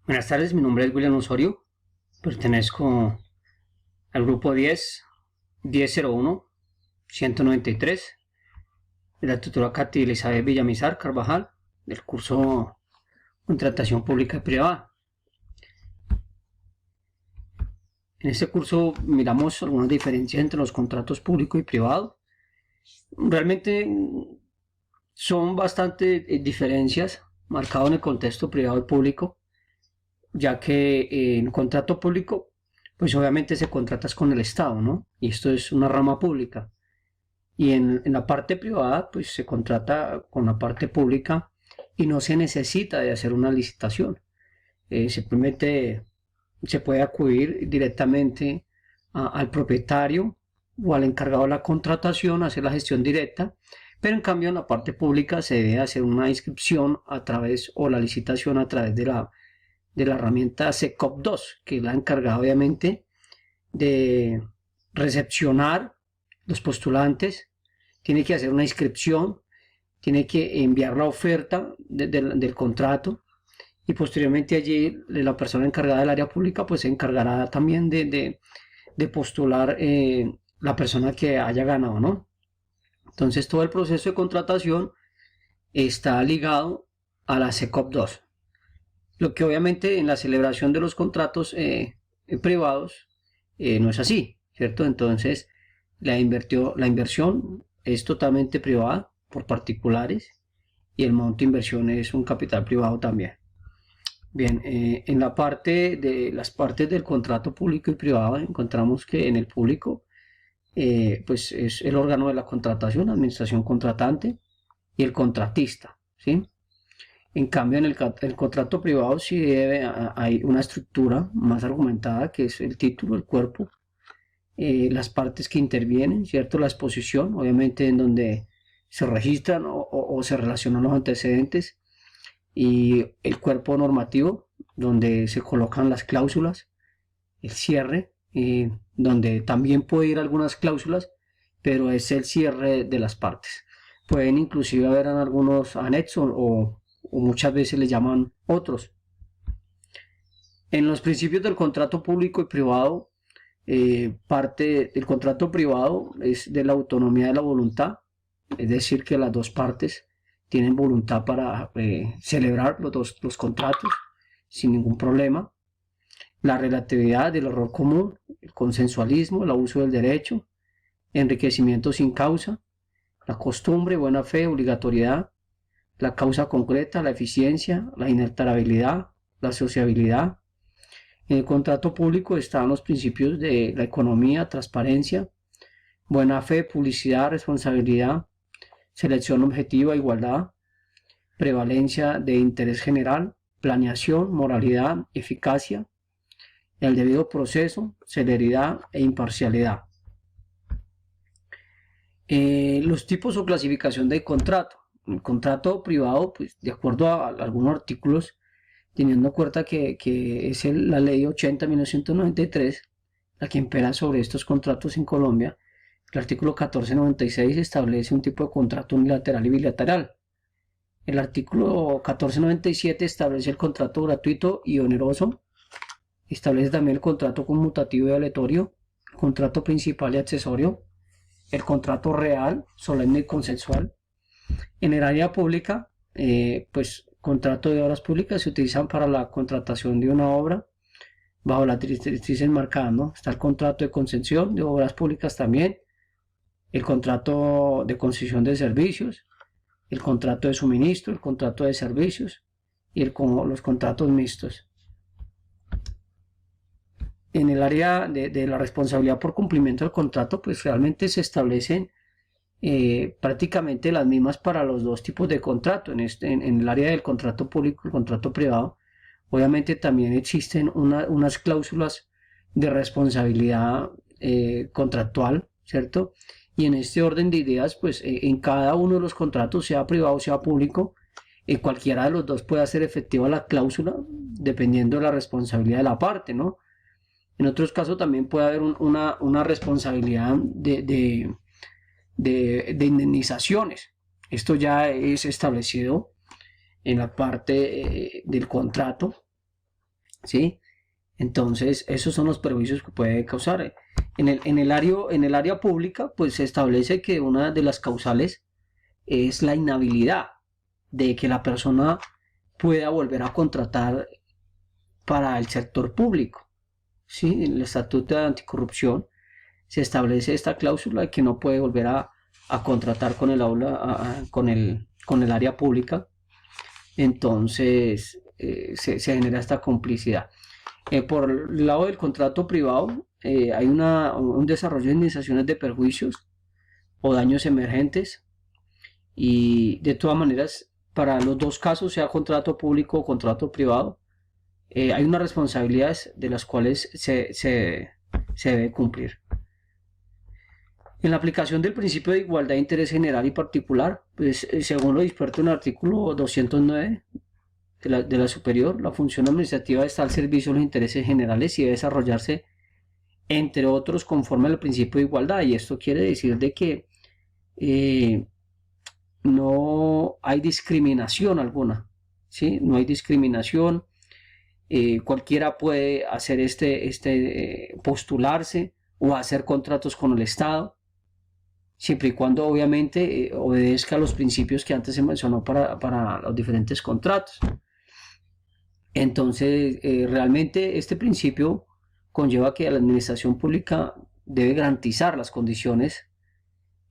Buenas tardes, mi nombre es William Osorio, pertenezco al grupo 1001, 193, de la tutora Katy Elizabeth Villamizar Carvajal, del curso Contratación Pública y Privada. En este curso miramos algunas diferencias entre los contratos público y privado. Realmente son bastante diferencias marcadas en el contexto privado y público, ya que en contrato público, pues obviamente se contratas con el Estado, ¿no? Y esto es una rama pública. Y en la parte privada, pues se contrata con la parte pública y no se necesita de hacer una licitación. Simplemente se puede acudir directamente al propietario o al encargado de la contratación, hacer la gestión directa, pero en cambio en la parte pública se debe hacer una inscripción a través o la licitación a través de la herramienta SECOP2, que es la encargada obviamente de recepcionar los postulantes, tiene que hacer una inscripción, tiene que enviar la oferta del contrato y posteriormente allí la persona encargada del área pública pues se encargará también de postular la persona que haya ganado, ¿no? Entonces todo el proceso de contratación está ligado a la SECOP2. Lo que obviamente en la celebración de los contratos privados no es así, ¿cierto? Entonces la inversión es totalmente privada por particulares y el monto de inversión es un capital privado también. Bien, en la parte de las partes del contrato público y privado encontramos que en el público pues es el órgano de la contratación, administración contratante y el contratista, ¿sí? En cambio, en el contrato privado sí hay una estructura más argumentada, que es el título, el cuerpo, las partes que intervienen, ¿cierto? La exposición, obviamente en donde se registran o se relacionan los antecedentes, y el cuerpo normativo, donde se colocan las cláusulas, el cierre, donde también puede ir algunas cláusulas, pero es el cierre de las partes. Pueden inclusive haber algunos anexos o muchas veces le llaman otros. En los principios del contrato público y privado, parte del contrato privado es de la autonomía de la voluntad, es decir, que las dos partes tienen voluntad para celebrar los contratos sin ningún problema. La relatividad del error común, el consensualismo, el abuso del derecho, enriquecimiento sin causa, la costumbre, buena fe, obligatoriedad, la causa concreta, la eficiencia, la inalterabilidad, la sociabilidad. En el contrato público están los principios de la economía, transparencia, buena fe, publicidad, responsabilidad, selección objetiva, igualdad, prevalencia de interés general, planeación, moralidad, eficacia, el debido proceso, celeridad e imparcialidad. Los tipos o clasificación del contrato. El contrato privado, pues de acuerdo a algunos artículos, teniendo en cuenta que es la ley 80/1993 la que impera sobre estos contratos en Colombia. El artículo 1496 establece un tipo de contrato unilateral y bilateral. El artículo 1497 establece el contrato gratuito y oneroso. Establece también el contrato conmutativo y aleatorio, el contrato principal y accesorio, el contrato real, solemne y consensual. En el área pública, pues contrato de obras públicas se utilizan para la contratación de una obra bajo las directrices marcadas, ¿no? Está el contrato de concesión de obras públicas también, el contrato de concesión de servicios, el contrato de suministro, el contrato de servicios y los contratos mixtos. En el área de la responsabilidad por cumplimiento del contrato, pues realmente se establecen prácticamente las mismas para los dos tipos de contrato. En el área del contrato público y el contrato privado, obviamente también existen unas cláusulas de responsabilidad contractual, ¿cierto? Y en este orden de ideas, pues en cada uno de los contratos, sea privado o sea público, cualquiera de los dos puede hacer efectiva la cláusula dependiendo de la responsabilidad de la parte, ¿no? En otros casos también puede haber una responsabilidad de indemnizaciones. Esto ya es establecido en la parte del contrato, ¿sí? Entonces, esos son los perjuicios que puede causar. En el área pública, pues se establece que una de las causales es la inhabilidad de que la persona pueda volver a contratar para el sector público. ¿Sí? En el Estatuto de Anticorrupción se establece esta cláusula de que no puede volver a contratar con el aula, con el área pública. Entonces se genera esta complicidad. Por el lado del contrato privado, hay un desarrollo de indemnizaciones de perjuicios o daños emergentes, y de todas maneras, para los dos casos, sea contrato público o contrato privado, hay unas responsabilidades de las cuales se debe cumplir. En la aplicación del principio de igualdad de interés general y particular, pues, según lo dispuesto en el artículo 209 de la superior, la función administrativa está al servicio de los intereses generales y debe desarrollarse, entre otros, conforme al principio de igualdad. Y esto quiere decir de que no hay discriminación alguna, ¿sí? No hay discriminación. Cualquiera puede hacer postularse o hacer contratos con el Estado, siempre y cuando obviamente obedezca a los principios que antes se mencionó para los diferentes contratos. Entonces, realmente este principio conlleva que la administración pública debe garantizar las condiciones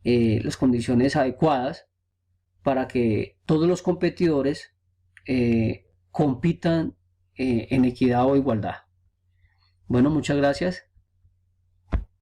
adecuadas para que todos los competidores compitan en equidad o igualdad. Bueno, muchas gracias.